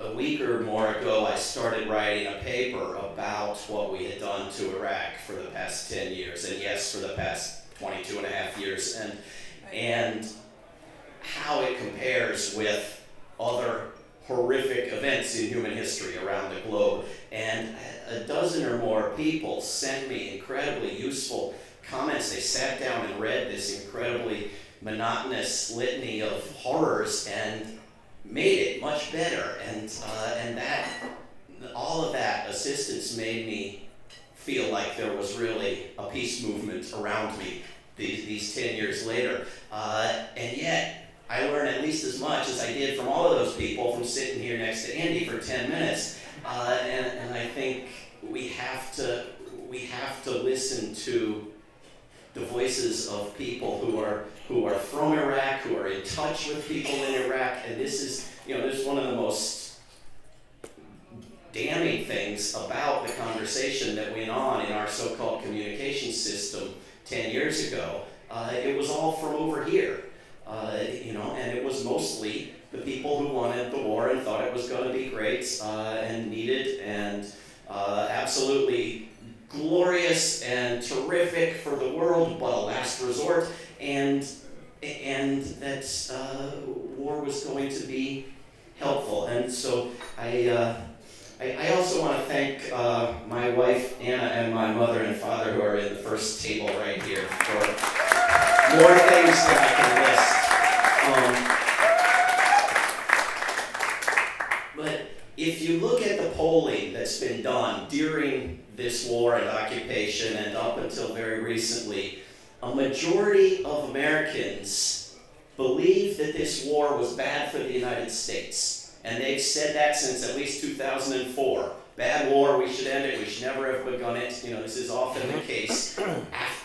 a week or more ago, I started writing a paper about what we had done to Iraq for the past 10 years, and yes, for the past 22 and a half years, and how it compares with other horrific events in human history around the globe. And a dozen or more people sent me incredibly useful comments. They sat down and read this incredibly monotonous litany of horrors and made it much better. And that, all of that assistance made me feel like there was really a peace movement around me these 10 years later. And yet, I learned at least as much as I did from all of those people from sitting here next to Andy for 10 minutes. And I think we have to listen to the voices of people who are from Iraq, who are in touch with people in Iraq. And this is, this is one of the most damning things about the conversation that went on in our so-called communication system 10 years ago. It was all from over here. And it was mostly the people who wanted the war and thought it was going to be great and needed and absolutely glorious and terrific for the world, but a last resort, and that war was going to be helpful. And so I also want to thank my wife Anna and my mother and father, who are in the first table right here, for more things that I can list. But if you look at the polling that's been done during this war and occupation and up until very recently, a majority of Americans believe that this war was bad for the United States. And they've said that since at least 2004. Bad war, we should end it, we should never have begun it. This is often the case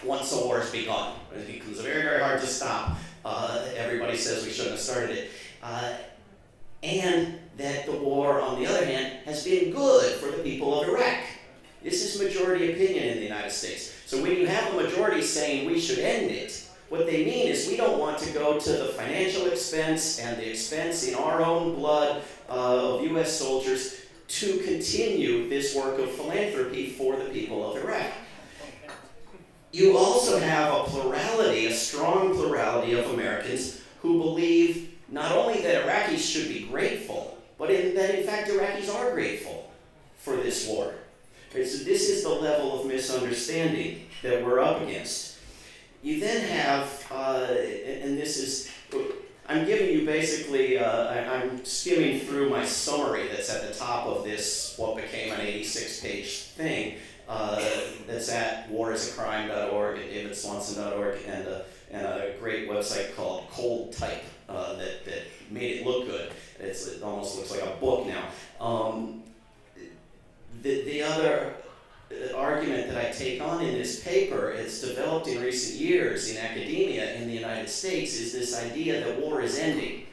once a war has begun. It becomes very, very hard to stop. Everybody says we shouldn't have started it. And that the war, on the other hand, has been good for the people of Iraq. This is majority opinion in the United States. So when you have a majority saying we should end it, what they mean is we don't want to go to the financial expense and the expense in our own blood of U.S. soldiers to continue this work of philanthropy for the people of Iraq. You also have a plurality, a strong plurality of Americans who believe not only that Iraqis should be grateful, but that in fact Iraqis are grateful for this war. Okay, so this is the level of misunderstanding that we're up against. You then have, and this is, I'm giving you basically, I'm skimming through my summary that's at the top of this, what became an 86-page thing, that's at warisacrime.org and davidswanson.org and a great website called Cold Type that made it look good. It almost looks like a book now. The other argument that I take on in this paper, it's developed in recent years in academia in the United States, is this idea that war is ending.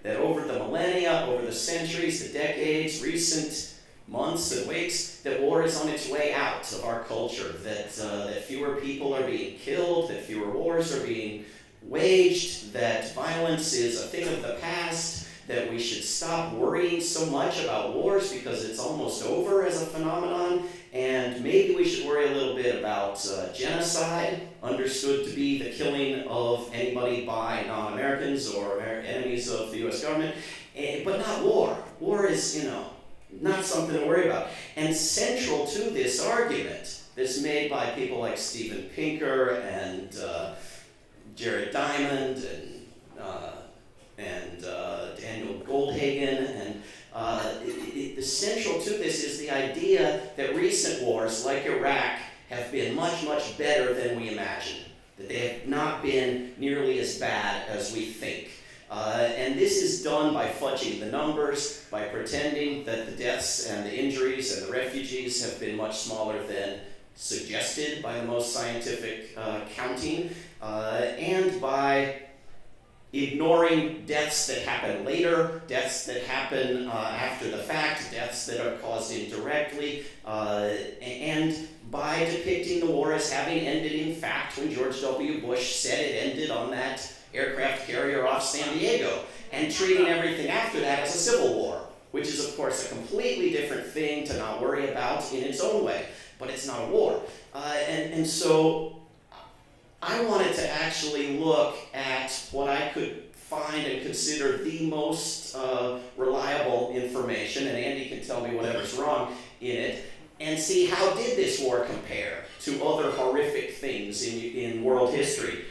That over the millennia, over the centuries, the decades, recent months and weeks, that war is on its way out of our culture, that fewer people are being killed, that fewer wars are being waged, that violence is a thing of the past, that we should stop worrying so much about wars because it's almost over as a phenomenon, and maybe we should worry a little bit about genocide, understood to be the killing of anybody by non-Americans or enemies of the U.S. government, but not war. War is, not something to worry about. And central to this argument, that's made by people like Steven Pinker and Jared Diamond and Daniel Goldhagen, and the central to this is the idea that recent wars, like Iraq, have been much, much better than we imagined. That they have not been nearly as bad as we think. And this is done by fudging the numbers, by pretending that the deaths and the injuries and the refugees have been much smaller than suggested by the most scientific counting, and by ignoring deaths that happen later, deaths that happen after the fact, deaths that are caused indirectly, and by depicting the war as having ended in fact when George W. Bush said it ended on that aircraft carrier off San Diego, and treating everything after that as a civil war, which is of course completely different thing to not worry about in its own way, but it's not a war. And so I wanted to actually look at what I could find and consider the most reliable information, and Andy can tell me whatever's wrong in it, and see how did this war compare to other horrific things in world history.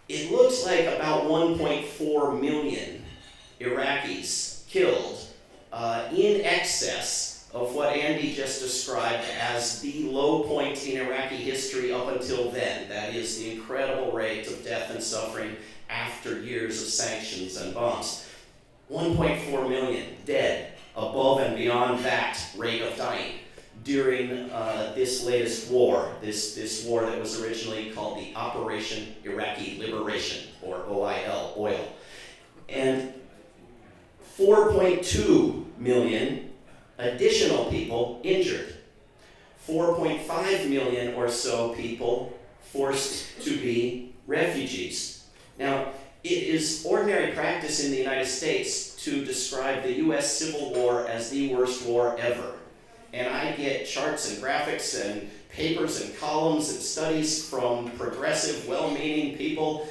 It looks like about 1.4 million Iraqis killed, in excess of what Andy just described as the low point in Iraqi history up until then. That is the incredible rate of death and suffering after years of sanctions and bombs. 1.4 million dead above and beyond that rate of dying during this latest war, this war that was originally called the Operation Iraqi Liberation, or OIL, oil. And 4.2 million additional people injured. 4.5 million or so people forced to be refugees. Now, it is ordinary practice in the United States to describe the US Civil War as the worst war ever. And I get charts and graphics and papers and columns and studies from progressive, well-meaning people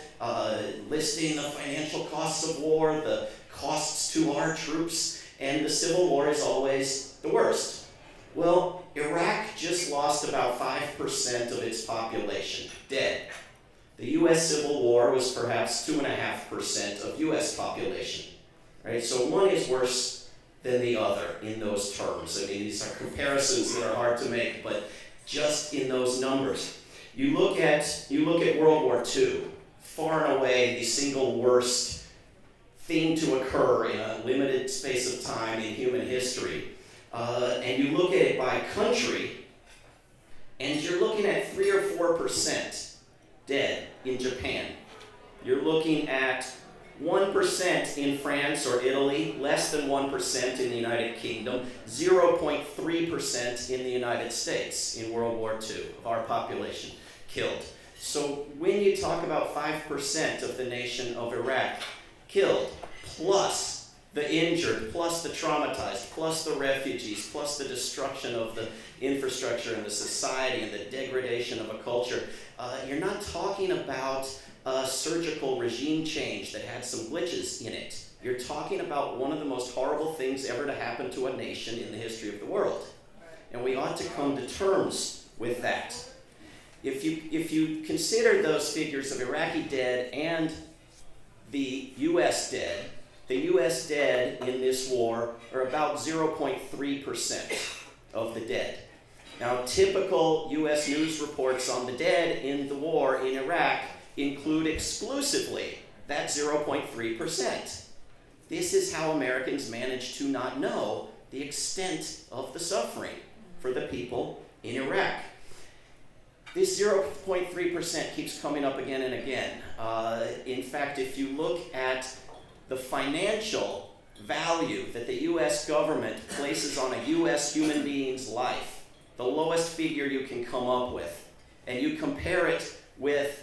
listing the financial costs of war, the costs to our troops, and the Civil War is always the worst. Well, Iraq just lost about 5% of its population dead. The US Civil War was perhaps 2.5% of US population, right? So one is worse than the other in those terms. I mean, these are comparisons that are hard to make, but just in those numbers. You look at World War II, far and away the single worst thing to occur in a limited space of time in human history. And you look at it by country, and you're looking at 3 or 4% dead in Japan. You're looking at 1% in France or Italy, less than 1% in the United Kingdom, 0.3% in the United States in World War II of our population killed. So when you talk about 5% of the nation of Iraq killed, plus the injured, plus the traumatized, plus the refugees, plus the destruction of the infrastructure and the society and the degradation of a culture, you're not talking about a surgical regime change that had some glitches in it. You're talking about one of the most horrible things ever to happen to a nation in the history of the world. And we ought to come to terms with that. If you consider those figures of Iraqi dead and the US dead, the US dead in this war are about 0.3% of the dead. Now, typical US news reports on the dead in the war in Iraq include exclusively that 0.3%. This is how Americans manage to not know the extent of the suffering for the people in Iraq. This 0.3% keeps coming up again and again. In fact, if you look at the financial value that the US government places on a US human being's life, the lowest figure you can come up with, and you compare it with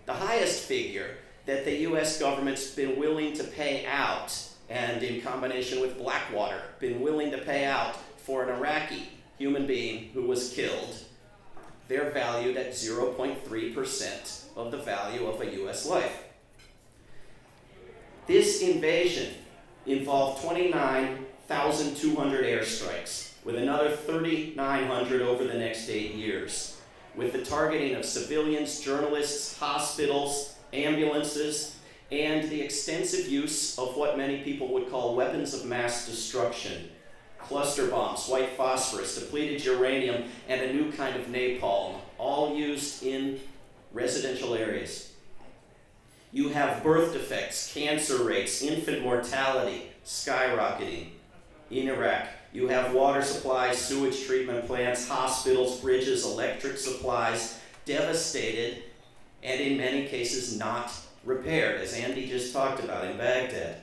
the highest figure that the US government's been willing to pay out, and in combination with Blackwater, been willing to pay out for an Iraqi human being who was killed, they're valued at 0.3% of the value of a US life. This invasion involved 29,200 airstrikes, with another 3,900 over the next 8 years, with the targeting of civilians, journalists, hospitals, ambulances, and the extensive use of what many people would call weapons of mass destruction. Cluster bombs, white phosphorus, depleted uranium, and a new kind of napalm, all used in residential areas. You have birth defects, cancer rates, infant mortality skyrocketing in Iraq. You have water supplies, sewage treatment plants, hospitals, bridges, electric supplies devastated and in many cases not repaired, as Andy just talked about in Baghdad.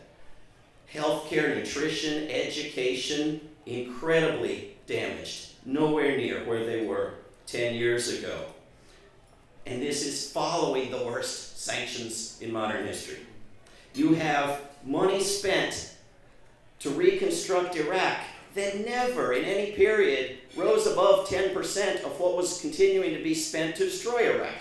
Healthcare, nutrition, education, incredibly damaged, nowhere near where they were 10 years ago. And this is following the worst sanctions in modern history. You have money spent to reconstruct Iraq that never in any period rose above 10% of what was continuing to be spent to destroy Iraq.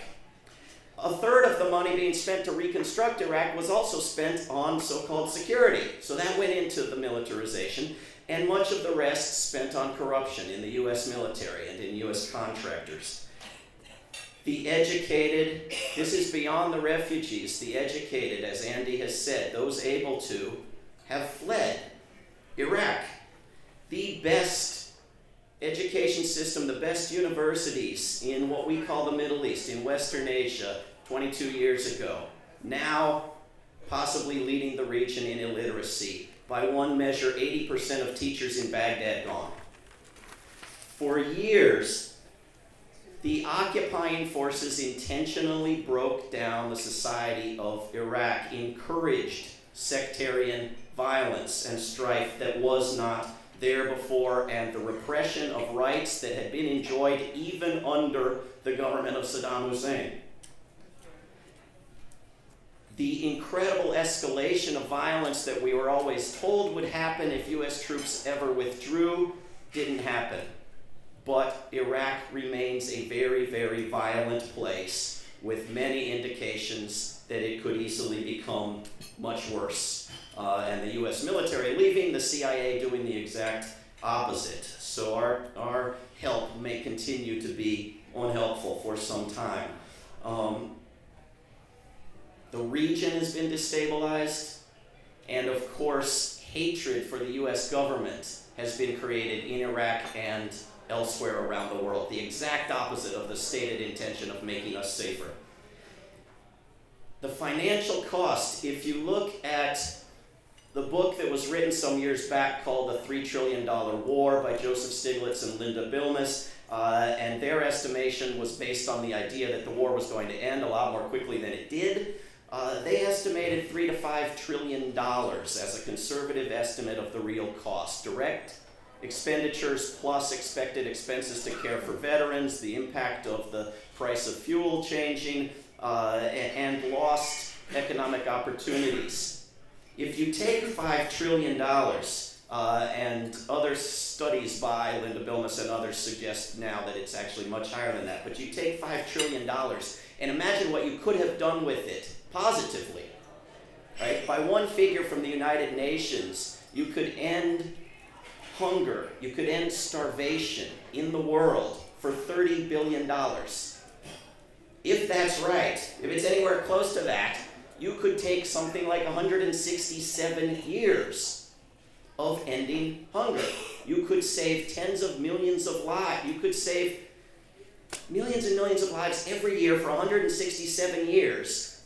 A third of the money being spent to reconstruct Iraq was also spent on so-called security. So that went into the militarization, and much of the rest spent on corruption in the US military and in US contractors. The educated, this is beyond the refugees, the educated, as Andy has said, those able to, have fled Iraq. The best education system, the best universities in what we call the Middle East, in Western Asia, 22 years ago, now possibly leading the region in illiteracy. By one measure, 80% of teachers in Baghdad gone. For years, the occupying forces intentionally broke down the society of Iraq, encouraged sectarian violence and strife that was not there before, and the repression of rights that had been enjoyed even under the government of Saddam Hussein. The incredible escalation of violence that we were always told would happen if US troops ever withdrew didn't happen. But Iraq remains a very, very violent place with many indications that it could easily become much worse. And the US military leaving, the CIA doing the exact opposite. So our help may continue to be unhelpful for some time. The region has been destabilized, and of course, hatred for the US government has been created in Iraq and elsewhere around the world, the exact opposite of the stated intention of making us safer. The financial cost, if you look at the book that was written some years back called The $3 Trillion War by Joseph Stiglitz and Linda Bilmes, and their estimation was based on the idea that the war was going to end a lot more quickly than it did. They estimated $3 to $5 trillion as a conservative estimate of the real cost. Direct expenditures plus expected expenses to care for veterans, the impact of the price of fuel changing, and lost economic opportunities. If you take $5 trillion, and other studies by Linda Bilmes and others suggest now that it's actually much higher than that, but you take $5 trillion and imagine what you could have done with it positively. Right? By one figure from the United Nations, you could end hunger, you could end starvation in the world for $30 billion. If that's right, if it's anywhere close to that, you could take something like 167 years of ending hunger. You could save tens of millions of lives. You could save millions and millions of lives every year for 167 years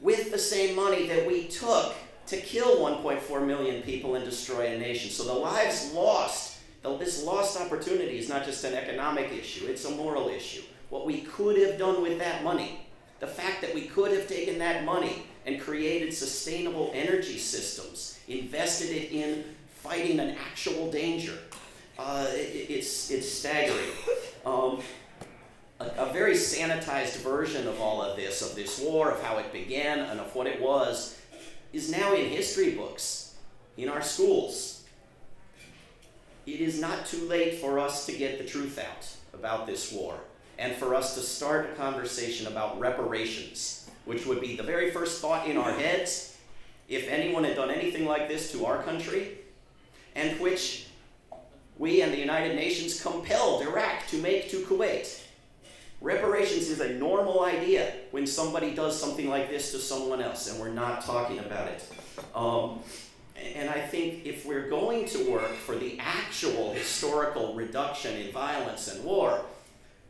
with the same money that we took to kill 1.4 million people and destroy a nation. So the lives lost, this lost opportunity is not just an economic issue, it's a moral issue. What we could have done with that money, the fact that we could have taken that money and created sustainable energy systems, invested it in fighting an actual danger, it's staggering. A very sanitized version of all of this war, of how it began and of what it was, is now in history books, in our schools. It is not too late for us to get the truth out about this war, and for us to start a conversation about reparations, which would be the very first thought in our heads if anyone had done anything like this to our country, and which we and the United Nations compelled Iraq to make to Kuwait. Reparations is a normal idea when somebody does something like this to someone else, and we're not talking about it. And I think if we're going to work for the actual historical reduction in violence and war,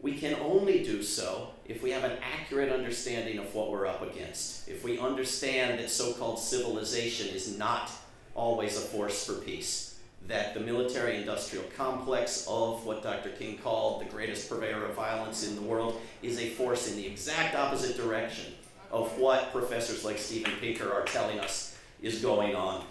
we can only do so if we have an accurate understanding of what we're up against. If we understand that so-called civilization is not always a force for peace, that the military-industrial complex of what Dr. King called the greatest purveyor of violence in the world is a force in the exact opposite direction of what professors like Steven Pinker are telling us is going on.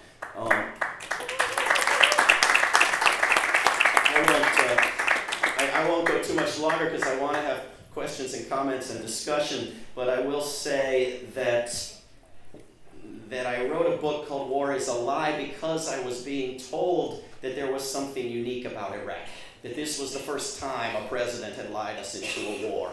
I won't go too much longer because I want to have questions and comments and discussion, but I will say that I wrote a book called War is a Lie because I was being told that there was something unique about Iraq, that this was the first time a president had lied us into a war.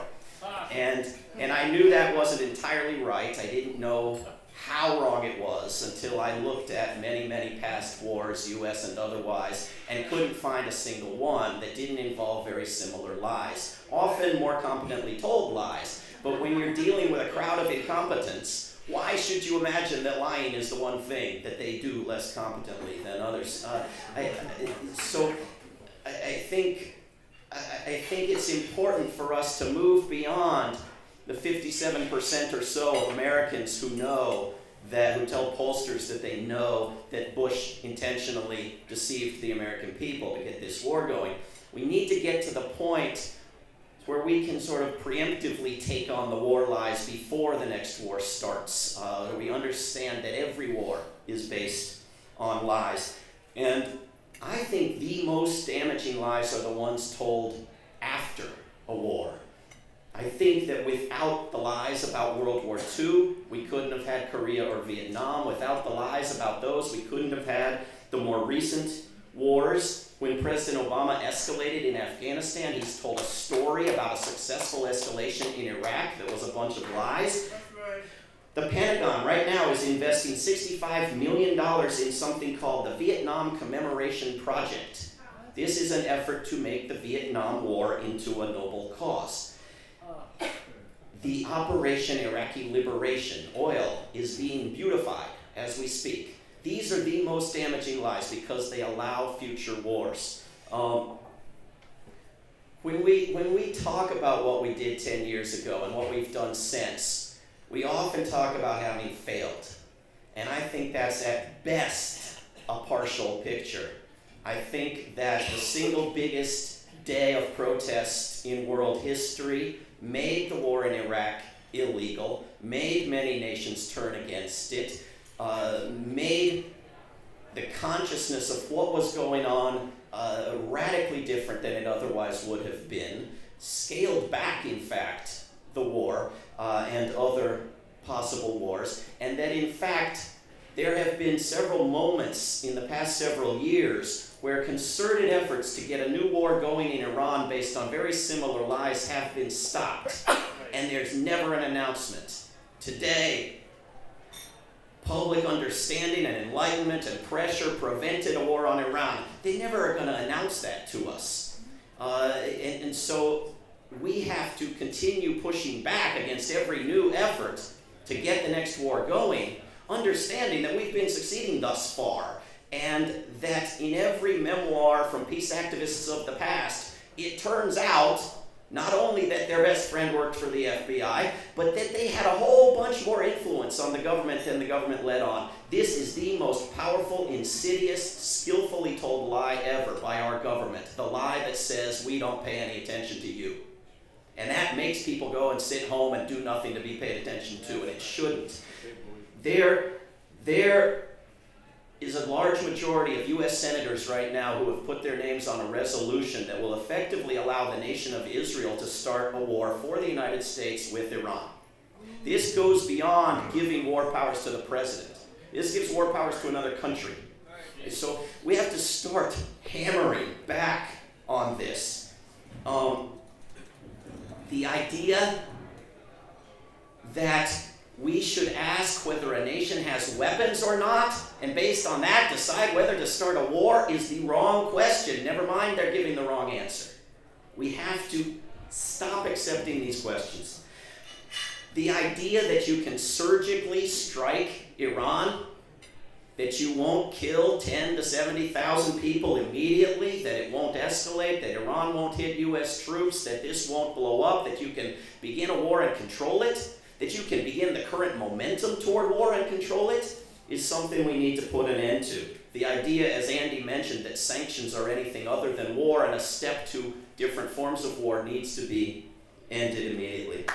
And I knew that wasn't entirely right. I didn't know how wrong it was until I looked at many, many past wars, US and otherwise, and couldn't find a single one that didn't involve very similar lies. Often more competently told lies. But when you're dealing with a crowd of incompetents, why should you imagine that lying is the one thing that they do less competently than others? I think it's important for us to move beyond the 57% or so of Americans who know that, who tell pollsters that they know that Bush intentionally deceived the American people to get this war going. We need to get to the point where we can sort of preemptively take on the war lies before the next war starts. We understand that every war is based on lies. And I think the most damaging lies are the ones told after a war. I think that without the lies about World War II, we couldn't have had Korea or Vietnam. Without the lies about those, we couldn't have had the more recent wars. When President Obama escalated in Afghanistan, he's told a story about a successful escalation in Iraq that was a bunch of lies. The Pentagon right now is investing $65 million in something called the Vietnam Commemoration Project. This is an effort to make the Vietnam War into a noble cause. The Operation Iraqi Liberation, oil, is being beautified as we speak. These are the most damaging lies because they allow future wars. When we talk about what we did 10 years ago and what we've done since, we often talk about having failed. And I think that's at best a partial picture. I think that the single biggest day of protest in world history made the war in Iraq illegal, made many nations turn against it, made the consciousness of what was going on radically different than it otherwise would have been, scaled back, in fact, the war and other possible wars, and that, in fact, there have been several moments in the past several years where concerted efforts to get a new war going in Iran based on very similar lies have been stopped, and there's never an announcement. Today, public understanding and enlightenment and pressure prevented a war on Iran. They never are going to announce that to us. And so we have to continue pushing back against every new effort to get the next war going, understanding that we've been succeeding thus far, and that in every memoir from peace activists of the past, it turns out not only that their best friend worked for the FBI, but that they had a whole bunch more influence on the government than the government let on. This is the most powerful, insidious, skillfully told lie ever by our government. The lie that says we don't pay any attention to you. And that makes people go and sit home and do nothing to be paid attention to, and it shouldn't. There is a large majority of US senators right now who have put their names on a resolution that will effectively allow the nation of Israel to start a war for the United States with Iran. This goes beyond giving war powers to the president. This gives war powers to another country. So we have to start hammering back on this. The idea that we should ask whether a nation has weapons or not, and based on that decide whether to start a war is the wrong question. Never mind, they're giving the wrong answer. We have to stop accepting these questions. The idea that you can surgically strike Iran, that you won't kill 10 to 70,000 people immediately, that it won't escalate, that Iran won't hit US troops, that this won't blow up, that you can begin a war and control it, that you can begin the current momentum toward war and control it, is something we need to put an end to. The idea, as Andy mentioned, that sanctions are anything other than war and a step to different forms of war needs to be ended immediately.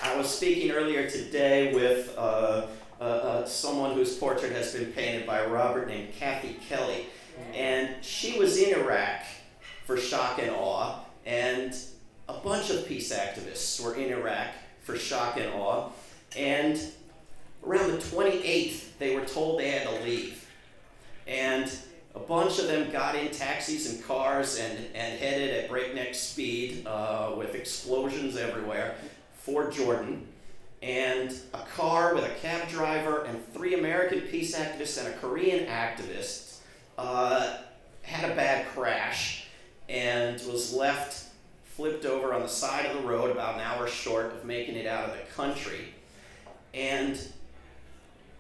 I was speaking earlier today with someone whose portrait has been painted by a Robert named Kathy Kelly, and she was in Iraq for shock and awe, and a bunch of peace activists were in Iraq for shock and awe, and Around the 28th, they were told they had to leave. And a bunch of them got in taxis and cars and headed at breakneck speed with explosions everywhere for Jordan. And a car with a cab driver and 3 American peace activists and a Korean activist had a bad crash and was flipped over on the side of the road about an hour short of making it out of the country. And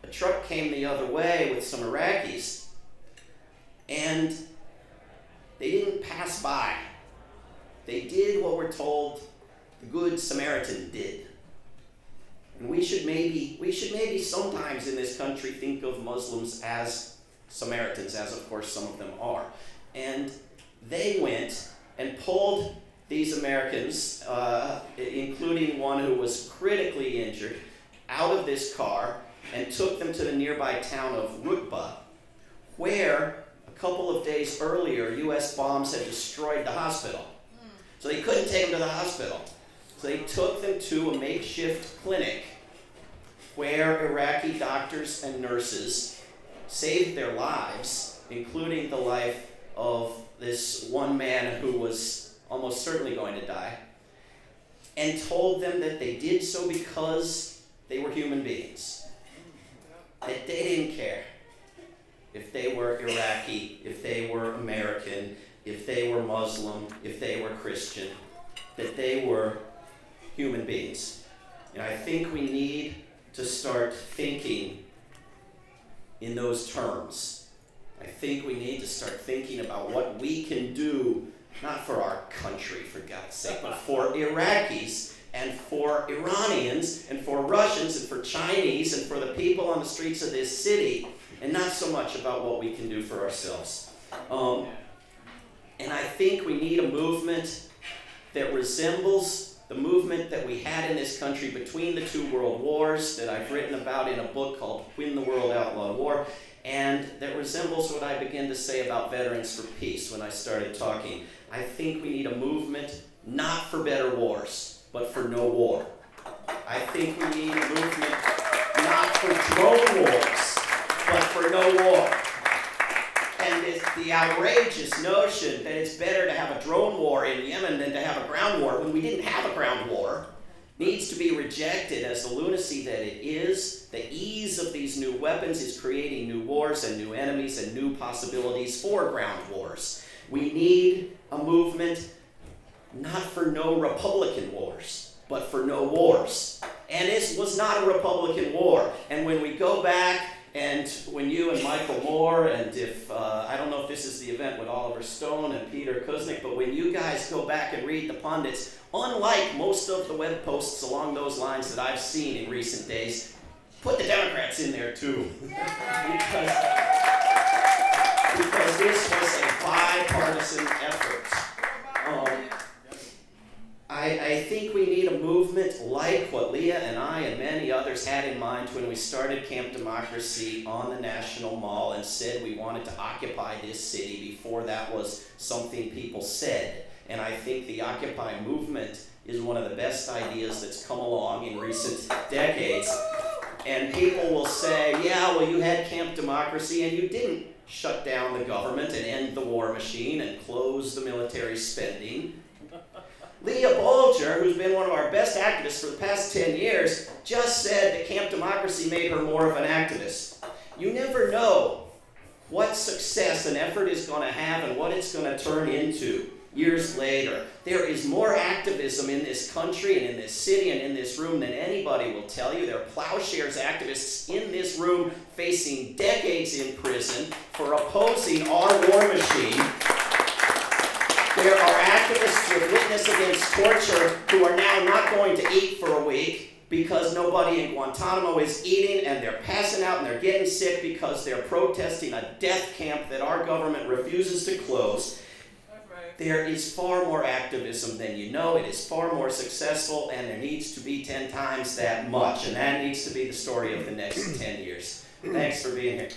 a truck came the other way with some Iraqis, and they didn't pass by. They did what we're told the Good Samaritan did. And we should maybe sometimes in this country think of Muslims as Samaritans, as of course some of them are. And they went and pulled these Americans, including one who was critically injured, out of this car and took them to the nearby town of Rutba, where a couple of days earlier, U.S. bombs had destroyed the hospital. So they couldn't take them to the hospital. So they took them to a makeshift clinic where Iraqi doctors and nurses saved their lives, including the life of this one man who was almost certainly going to die, and told them that they did so because they were human beings. That they didn't care if they were Iraqi, if they were American, if they were Muslim, if they were Christian, that they were human beings. And I think we need to start thinking in those terms. I think we need to start thinking about what we can do, not for our country, for God's sake, but for Iraqis and for Iranians and for Russians and for Chinese and for the people on the streets of this city, and not so much about what we can do for ourselves. And I think we need a movement that resembles the movement that we had in this country between the 2 world wars that I've written about in a book called When the World Outlawed War, and that resembles what I began to say about Veterans for Peace when I started talking. I think we need a movement not for better wars, but for no war. I think we need a movement not for drone wars, but for no war. And it's the outrageous notion that it's better to have a drone war in Yemen than to have a ground war when we didn't have a ground war needs to be rejected as the lunacy that it is. The ease of these new weapons is creating new wars and new enemies and new possibilities for ground wars. We need a movement not for no Republican wars, but for no wars. And this was not a Republican war. And when we go back, and when you and Michael Moore, and if, I don't know if this is the event with Oliver Stone and Peter Kucinich, but when you guys go back and read the pundits, unlike most of the web posts along those lines that I've seen in recent days, put the Democrats in there too. because this was a bipartisan effort. I think we need a movement like what Leah and I and many others had in mind when we started Camp Democracy on the National Mall and said we wanted to occupy this city before that was something people said. And I think the Occupy movement is one of the best ideas that's come along in recent decades. And people will say, yeah, well, you had Camp Democracy and you didn't shut down the government and end the war machine and close the military spending. Leah Bolger, who's been one of our best activists for the past 10 years, just said that Camp Democracy made her more of an activist. You never know what success an effort is going to have and what it's going to turn into years later. There is more activism in this country and in this city and in this room than anybody will tell you. There are plowshares activists in this room facing decades in prison for opposing our war machine. There are activists with Witness Against Torture who are now not going to eat for a week because nobody in Guantanamo is eating, and they're passing out and they're getting sick because they're protesting a death camp that our government refuses to close. There is far more activism than you know. It is far more successful, and there needs to be 10 times that much, and that needs to be the story of the next 10 years. Thanks for being here.